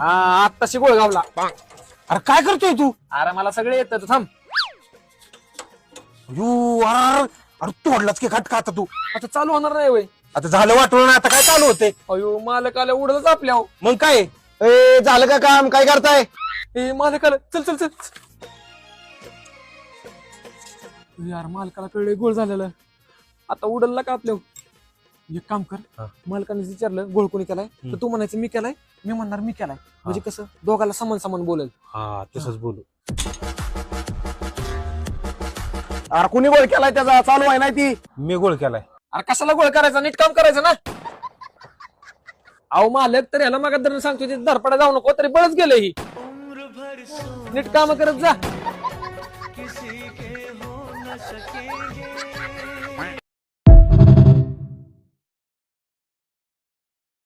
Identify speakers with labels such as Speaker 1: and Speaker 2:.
Speaker 1: आत्ताशी गोळ गावला.
Speaker 2: अरे काय करतोय तू?
Speaker 1: अरे मला सगळे येतं थांब.
Speaker 2: अरे अरे तोडलाच की खटका आता तू.
Speaker 1: आता चालू होणार नाही वय.
Speaker 2: आता झालं वाटलं ना, आता काय चालू होते?
Speaker 1: अयो मालक आल्या उडतच आपल्या.
Speaker 2: मग काय झालं का काम? काय करताय?
Speaker 1: ए मालक आलं, चल चल चल. यार मालकाला कळलं गोळ झालेलं, आता उडलला का आपल्या. एक काम कर, मालकाने विचारलं गोळ कोणी केलाय तर तू म्हणायचं मी केलाय, मी म्हणणार मी केलाय. म्हणजे कसं दोघाला समान समान बोलेल.
Speaker 2: हा तसंच बोलू. अरे कुणी गोळ केलाय? त्याचा चालू आहे नाही ती. मी गोळ केलाय.
Speaker 1: अरे कशाला गोळ करायचा, नीट काम करायचं ना. अहो मालक तर ह्याला मागा सांगतो धरपडा जाऊ नको, तरी बळच गेलं ही. नीट काम करत जा.